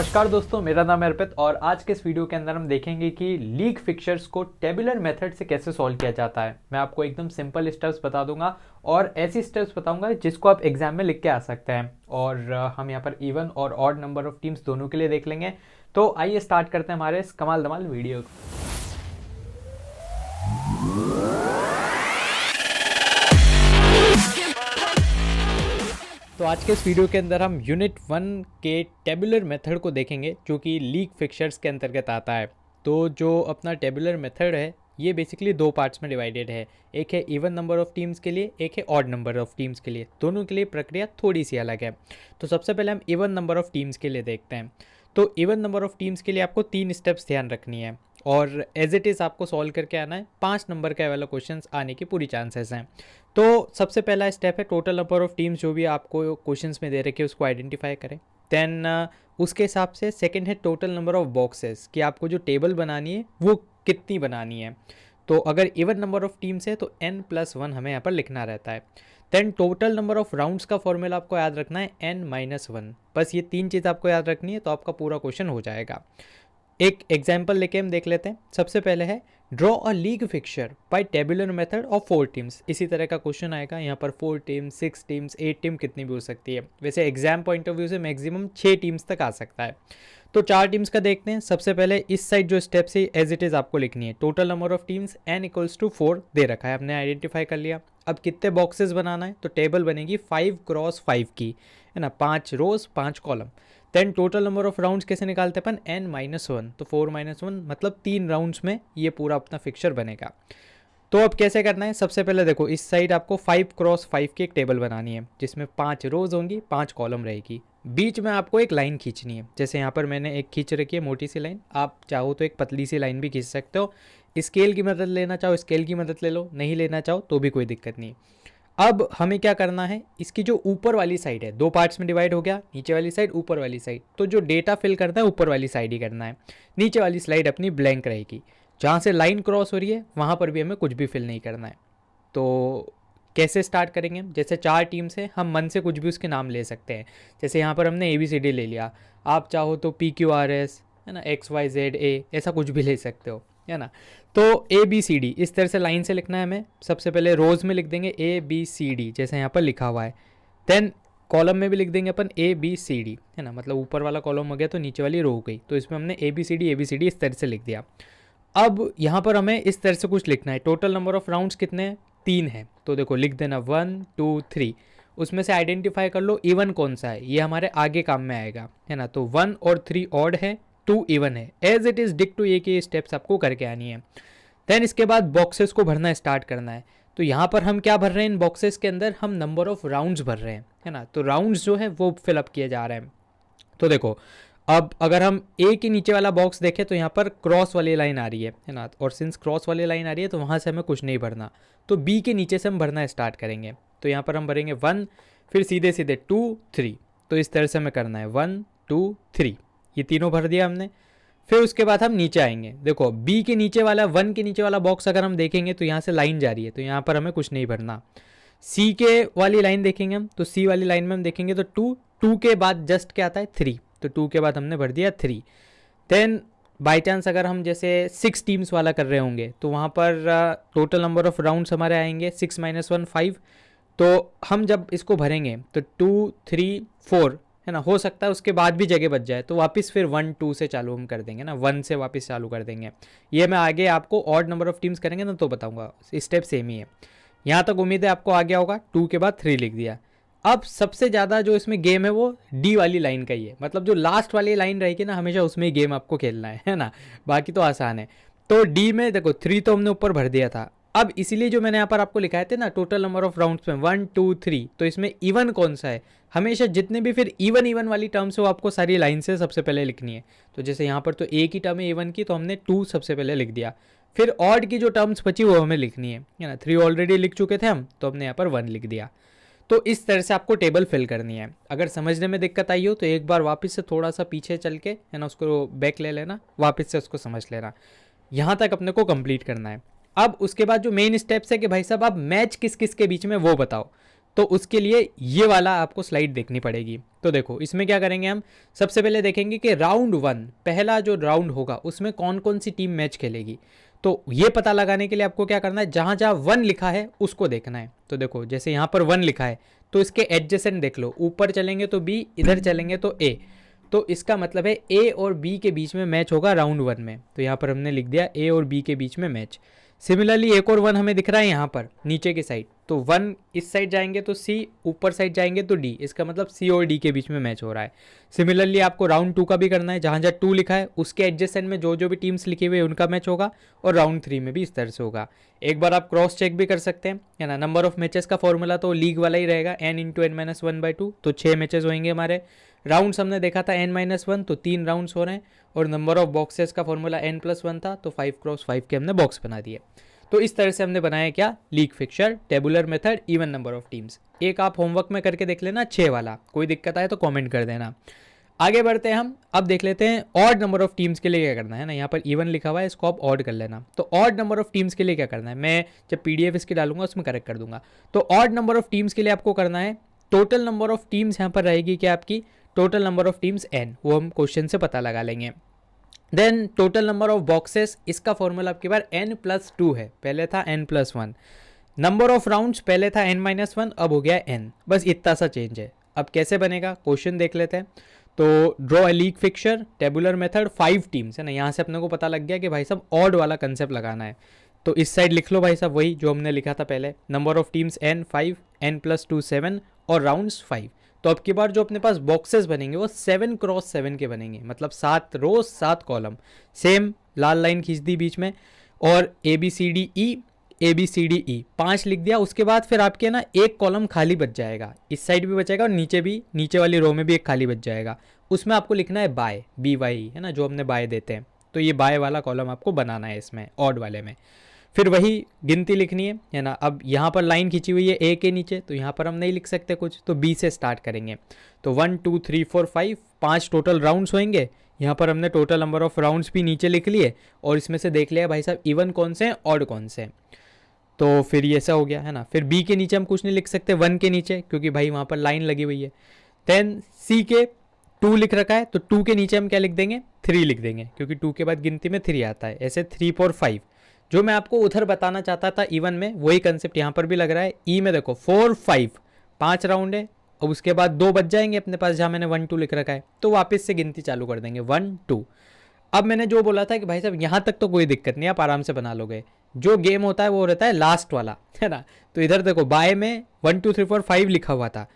नमस्कार दोस्तों, मेरा नाम है अर्पित और आज के इस वीडियो के अंदर हम देखेंगे कि लीग फिक्चर्स को टेबुलर मेथड से कैसे सॉल्व किया जाता है। मैं आपको एकदम सिंपल स्टेप्स बता दूंगा और ऐसी स्टेप्स बताऊंगा जिसको आप एग्जाम में लिख के आ सकते हैं। और हम यहाँ पर इवन और ऑड नंबर ऑफ टीम्स दोनों के लिए देख लेंगे। तो आइए स्टार्ट करते हैं हमारे इस कमाल धमाल वीडियो को। तो आज के इस वीडियो के अंदर हम यूनिट 1 के टेबुलर मेथड को देखेंगे जो कि लीग फिक्चर्स के अंतर्गत आता है। तो जो अपना टेबुलर मेथड है ये बेसिकली दो पार्ट्स में डिवाइडेड है। एक है इवन नंबर ऑफ टीम्स के लिए, एक है ऑड नंबर ऑफ टीम्स के लिए। दोनों के लिए प्रक्रिया थोड़ी सी अलग है। तो सबसे पहले हम इवन नंबर ऑफ टीम्स के लिए देखते हैं। तो इवन नंबर ऑफ टीम्स के लिए आपको 3 स्टेप्स ध्यान रखनी है और एज इट इज़ आपको सॉल्व करके आना है। 5 नंबर का वाला क्वेश्चन आने की पूरी चांसेस हैं। तो सबसे पहला स्टेप है टोटल नंबर ऑफ टीम्स जो भी आपको क्वेश्चंस में दे रखे उसको आइडेंटिफाई करें। देन उसके हिसाब से सेकंड है टोटल नंबर ऑफ बॉक्सेस कि आपको जो टेबल बनानी है वो कितनी बनानी है। तो अगर इवन नंबर ऑफ टीम्स है तो n+1 हमें यहाँ पर लिखना रहता है। Then total number of rounds का फॉर्मूला आपको याद रखना है n-1। बस ये 3 चीज़ आपको याद रखनी है तो आपका पूरा क्वेश्चन हो जाएगा। एक एग्जाम्पल लेके हम देख लेते हैं। सबसे पहले है draw a league fixture by tabular method of 4 teams. इसी तरह का क्वेश्चन आएगा। यहाँ पर 4 टीम्स, 6 टीम्स, 8 टीम कितनी भी हो सकती है। वैसे एग्जाम पॉइंट ऑफ व्यू से मैक्सिमम 6 टीम्स तक आ सकता है। तो 4 टीम्स का देखते हैं। सबसे पहले इस साइड जो स्टेप्स है एज इट इज़ आपको लिखनी है। Total number of teams n=4 दे रखा है, हमने आइडेंटिफाई कर लिया। अब कितने बॉक्सेस बनाना है तो टेबल बनेगी 5x5 की, है ना, 5 rows 5 column. Then total number of rounds कैसे निकालते हैं अपन, n-1। तो 4-1 मतलब 3 राउंड्स में ये पूरा अपना फिक्चर बनेगा। तो अब कैसे करना है, सबसे पहले देखो इस साइड आपको 5x5 की एक टेबल बनानी है जिसमें 5 रोज होंगी, 5 कॉलम रहेगी। बीच में आपको एक लाइन खींचनी है। जैसे यहाँ पर मैंने एक खींच रखी है मोटी सी लाइन, आप चाहो तो एक पतली सी लाइन भी खींच सकते हो। स्केल की मदद लेना चाहो स्केल की मदद ले लो, नहीं लेना चाहो तो भी कोई दिक्कत नहीं। अब हमें क्या करना है, इसकी जो ऊपर वाली साइड है, 2 पार्ट्स में डिवाइड हो गया, नीचे वाली साइड ऊपर वाली साइड। तो जो डेटा फिल करना है ऊपर वाली साइड ही करना है, नीचे वाली स्लाइड अपनी ब्लैंक रहेगी। जहाँ से लाइन क्रॉस हो रही है वहाँ पर भी हमें कुछ भी फिल नहीं करना है। तो कैसे स्टार्ट करेंगे, जैसे 4 टीम से हम मन से कुछ भी उसके नाम ले सकते हैं। जैसे यहाँ पर हमने ABCD ले लिया, आप चाहो तो PQRS, है ना, XYZA, ऐसा कुछ भी ले सकते हो, है ना। तो ABCD इस तरह से लाइन से लिखना है हमें। सबसे पहले रोज में लिख देंगे ABCD जैसे यहाँ पर लिखा हुआ है। देन कॉलम में भी लिख देंगे अपन ABCD, है ना, मतलब ऊपर वाला कॉलम हो गया तो नीचे वाली रो हो गई। तो इसमें हमने ABCD इस तरह से लिख दिया। अब यहाँ पर हमें इस तरह से कुछ लिखना है। टोटल नंबर ऑफ राउंड्स कितने हैं, 3 है। तो देखो लिख देना 1 2 3। उसमें से आइडेंटिफाई कर लो इवन कौन सा है, ये हमारे आगे काम में आएगा, है ना। तो 1 और 3 ऑड है, 2 इवन है। एज इट इज़ डिक टू ये की स्टेप्स आपको करके आनी है। देन इसके बाद बॉक्सेस को भरना स्टार्ट करना है। तो यहाँ पर हम क्या भर रहे हैं, इन बॉक्सेस के अंदर हम नंबर ऑफ राउंड्स भर रहे हैं, है ना। तो राउंड्स जो है वो फिलअप किए जा रहे हैं। तो देखो अब अगर हम ए के नीचे वाला बॉक्स देखें तो यहाँ पर क्रॉस वाली लाइन आ रही है ना। और सिंस क्रॉस वाली लाइन आ रही है तो वहाँ से हमें कुछ नहीं भरना। तो बी के नीचे से हम भरना स्टार्ट करेंगे। तो यहाँ पर हम भरेंगे 1, फिर सीधे सीधे 2 3। तो इस तरह से हमें करना है 1 2 3, ये तीनों भर दिया हमने। फिर उसके बाद हम नीचे आएंगे। देखो बी के नीचे वाला 1 के नीचे वाला बॉक्स अगर हम देखेंगे तो यहाँ से लाइन जा रही है, तो यहाँ पर हमें कुछ नहीं भरना। सी के वाली लाइन देखेंगे हम, तो सी वाली लाइन में हम देखेंगे तो 2 के बाद जस्ट क्या आता है 3। तो 2 के बाद हमने भर दिया 3। देन बाई चांस अगर हम जैसे 6 टीम्स वाला कर रहे होंगे तो वहाँ पर टोटल नंबर ऑफ राउंड्स हमारे आएंगे 6-1 5। तो हम जब इसको भरेंगे तो 2 3 4, है ना, हो सकता है उसके बाद भी जगह बच जाए तो वापस फिर 1 2 से चालू हम कर देंगे ना, 1 से वापस चालू कर देंगे। ये मैं आगे आपको ऑड नंबर ऑफ टीम्स करेंगे ना तो बताऊँगा, स्टेप सेम ही है। यहाँ तक उम्मीद है आपको आ गया होगा। 2 के बाद 3 लिख दिया। अब सबसे ज़्यादा जो इसमें गेम है वो डी वाली लाइन का ही है, मतलब जो लास्ट वाली लाइन रहेगी ना हमेशा उसमें ही गेम आपको खेलना है ना। बाकी तो आसान है। तो डी में देखो 3 तो हमने ऊपर भर दिया था। अब इसीलिए जो मैंने यहाँ पर आपको लिखाए थे ना टोटल नंबर ऑफ राउंड्स में 1 2 3, तो इसमें इवन कौन सा है, हमेशा जितने भी फिर इवन वाली टर्म्स है वो आपको सारी लाइन से सबसे पहले लिखनी है। तो जैसे यहाँ पर तो एक ही टर्म है इवन की, तो हमने 2 सबसे पहले लिख दिया। फिर ऑड की जो टर्म्स बची वो हमें लिखनी है ना। 3 ऑलरेडी लिख चुके थे हम, तो हमने यहाँ पर 1 लिख दिया। तो इस तरह से आपको टेबल फिल करनी है। अगर समझने में दिक्कत आई हो तो एक बार वापस से थोड़ा सा पीछे चल के, है ना, उसको बैक ले लेना, वापस से उसको समझ लेना। यहाँ तक अपने को कंप्लीट करना है। अब उसके बाद जो मेन स्टेप्स है कि भाई साहब आप मैच किस किस के बीच में वो बताओ। तो उसके लिए ये वाला आपको स्लाइड देखनी पड़ेगी। तो देखो इसमें क्या करेंगे हम, सबसे पहले देखेंगे कि राउंड 1 पहला जो राउंड होगा उसमें कौन कौन सी टीम मैच खेलेगी। तो ये पता लगाने के लिए आपको क्या करना है, जहाँ जहाँ 1 लिखा है उसको देखना है। तो देखो जैसे यहाँ पर 1 लिखा है तो इसके एडजेसेंट देख लो, ऊपर चलेंगे तो बी, इधर चलेंगे तो ए। तो इसका मतलब है ए और बी के बीच में मैच होगा राउंड 1 में। तो यहाँ पर हमने लिख दिया ए और बी के बीच में मैच। सिमिलरली एक और 1 हमें दिख रहा है यहाँ पर नीचे की साइड, तो 1 इस साइड जाएंगे तो सी, ऊपर साइड जाएंगे तो डी, इसका मतलब सी और डी के बीच में मैच हो रहा है। सिमिलरली आपको राउंड 2 का भी करना है, जहाँ जहाँ 2 लिखा है उसके एडजेसेंट में जो जो भी टीम्स लिखे हुए उनका मैच होगा, और राउंड 3 में भी इस तरह से होगा। एक बार आप क्रॉस चेक भी कर सकते हैं, है ना। नंबर ऑफ मैचेस का फॉर्मूला तो लीग वाला ही रहेगा, n इंटू एन माइनस 1/2, तो 6 मैचेस होंगे हमारे। राउंड्स हमने देखा था n-1, तो 3 राउंड्स हो रहे हैं, और नंबर ऑफ बॉक्सेस का फॉर्मूला n+1 था, तो 5x5 के हमने बॉक्स बना दिए। तो इस तरह से हमने बनाया क्या, league fixer, tabular method, even number of teams. एक आप होमवर्क में करके देख लेना 6 वाला, कोई दिक्कत आए तो कमेंट कर देना। आगे बढ़ते हैं हम, अब देख लेते हैं ऑड नंबर ऑफ टीम्स के लिए क्या करना है ना। यहाँ पर इवन लिखा हुआ है, इसको आप ऑड कर लेना। तो ऑड नंबर ऑफ टीम्स के लिए क्या करना है, मैं जब PDF इसकी डालूंगा उसमें करेक्ट कर दूंगा। तो ऑड नंबर ऑफ टीम्स के लिए आपको करना है, टोटल नंबर ऑफ टीम्स यहाँ पर रहेगी क्या आपकी, total number of teams n, वो हम क्वेश्चन से पता लगा लेंगे। Then total number of boxes, इसका फॉर्मूला आपके बार n+2 है, पहले था n+1। नंबर ऑफ राउंड्स पहले था n-1, अब हो गया n, बस इतना सा चेंज है। अब कैसे बनेगा, क्वेश्चन देख लेते हैं। तो draw a league fixer, tabular method, 5 teams, है ना। यहाँ से अपने को पता लग गया कि भाई साहब ऑड वाला कंसेप्ट लगाना है। तो इस साइड लिख लो भाई साहब वही जो हमने लिखा था पहले, number of teams n 5, n+2 7 और राउंड्स 5। तो अब की बार जो अपने पास बॉक्सेस बनेंगे वो 7x7 के बनेंगे, मतलब 7 रोज 7 कॉलम, सेम लाल लाइन खींच दी बीच में, और ABCDE 5 लिख दिया। उसके बाद फिर आपके ना एक कॉलम खाली बच जाएगा, इस साइड भी बचेगा और नीचे भी, नीचे वाली रो में भी एक खाली बच जाएगा। उसमें आपको लिखना है बाय, BY, है ना, जो हमने बाय देते हैं। तो ये बाय वाला कॉलम आपको बनाना है इसमें ऑड वाले में। फिर वही गिनती लिखनी है ना। अब यहाँ पर लाइन खींची हुई है ए के नीचे, तो यहाँ पर हम नहीं लिख सकते कुछ, तो बी से स्टार्ट करेंगे। तो 1 2 3 4 5 5 टोटल राउंड्स होंगे। यहाँ पर हमने टोटल नंबर ऑफ राउंड्स भी नीचे लिख लिए, और इसमें से देख लिया भाई साहब इवन कौन से हैं, ऑड कौन से हैं। तो फिर ये ऐसा हो गया, है ना। फिर बी के नीचे हम कुछ नहीं लिख सकते 1 के नीचे, क्योंकि भाई वहाँ पर लाइन लगी हुई है। देन सी के 2 लिख रखा है, तो 2 के नीचे हम क्या लिख देंगे, 3 लिख देंगे, क्योंकि 2 के बाद गिनती में 3 आता है। ऐसे 3 4 5, जो मैं आपको उधर बताना चाहता था इवन में, वही कंसेप्ट यहाँ पर भी लग रहा है। ई में देखो 4 5 5 राउंड है, और उसके बाद 2 बच जाएंगे अपने पास, जहाँ मैंने 1 2 लिख रखा है, तो वापस से गिनती चालू कर देंगे 1 2। अब मैंने जो बोला था कि भाई साहब यहाँ तक तो कोई दिक्कत नहीं, आप आराम से बना लोगे। जो गेम होता है वो रहता है लास्ट वाला, है ना। तो इधर देखो बाय में 1 2 3 4 5 लिखा हुआ था।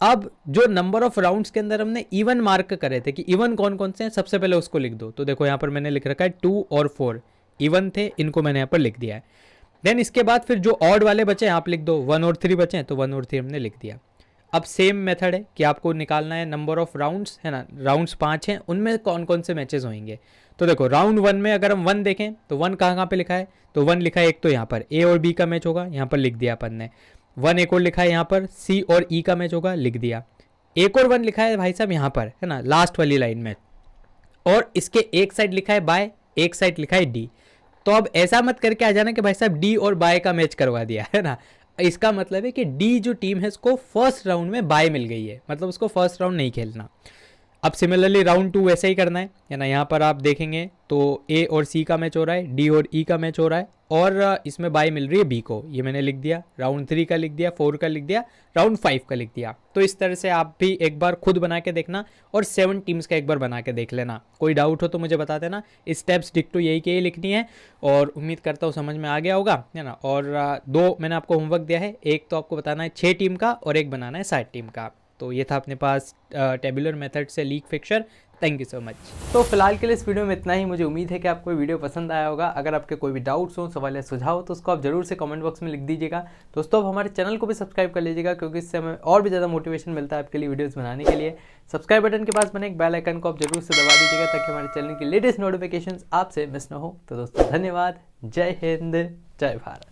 अब जो नंबर ऑफ राउंड्स के अंदर हमने इवन मार्क करे थे कि इवन कौन कौन से हैं, सबसे पहले उसको लिख दो। तो देखो यहाँ पर मैंने लिख रखा है 2 और 4 इवन थे, इनको मैंने यहाँ पर लिख दिया है। देन इसके बाद फिर जो ऑड वाले बचे आप लिख दो, 1 और 3 बचे, तो 1 और 3 हमने लिख दिया। अब सेम मेथड है कि आपको निकालना है नंबर ऑफ राउंड्स, है ना। राउंड्स 5 हैं, उनमें कौन कौन से मैचेस होंगे। तो देखो राउंड 1 में अगर हम 1 देखें तो 1 कहाँ पे लिखा है, तो 1 लिखा है एक तो यहाँ पर ए और बी का मैच होगा, यहाँ पर लिख दिया अपन ने। 1 एक और लिखा है यहाँ पर सी और ई का मैच होगा, लिख दिया। एक और 1 लिखा है भाई साहब यहाँ पर, है ना, लास्ट वाली लाइन में, और इसके एक साइड लिखा है बाय, एक साइड लिखा है डी। तो अब ऐसा मत करके आ जाना कि भाई साहब डी और बाय का मैच करवा दिया, है ना। इसका मतलब है कि डी जो टीम है उसको फर्स्ट राउंड में बाय मिल गई है, मतलब उसको फर्स्ट राउंड नहीं खेलना। अब सिमिलरली राउंड 2 वैसे ही करना है ना। यहाँ पर आप देखेंगे तो ए और सी का मैच हो रहा है, डी और ई का मैच हो रहा है, और इसमें बाय मिल रही है बी को, ये मैंने लिख दिया। राउंड 3 का लिख दिया, 4 का लिख दिया, राउंड 5 का लिख दिया। तो इस तरह से आप भी एक बार खुद बना के देखना, और 7 टीम्स का एक बार बना के देख लेना। कोई डाउट हो तो मुझे बता देना। स्टेप्स डिक्टो यही के ही लिखनी है, और उम्मीद करता हूँ समझ में आ गया होगा, है ना। और 2 मैंने आपको होमवर्क दिया है, एक तो आपको बताना है 6 टीम का, और एक बनाना है 7 टीम का। तो ये था अपने पास टेबुलर मेथड से league fixer. Thank you so much. तो फिलहाल के लिए इस वीडियो में इतना ही। मुझे उम्मीद है कि आपको वीडियो पसंद आया होगा। अगर आपके कोई भी डाउट्स हो, सवाल या सुझाव हो, तो उसको आप जरूर से कमेंट बॉक्स में लिख दीजिएगा। दोस्तों आप हमारे चैनल को भी सब्सक्राइब कर लीजिएगा, क्योंकि इससे हमें और भी ज़्यादा मोटिवेशन मिलता है आपके लिए वीडियोज़ बनाने के लिए। सब्सक्राइब बटन के पास बने एक बेल आइकन को आप जरूर से दबा दीजिएगा, ताकि हमारे चैनल की लेटेस्ट नोटिफिकेशन आपसे मिस ना हो। तो दोस्तों धन्यवाद, जय हिंद, जय भारत।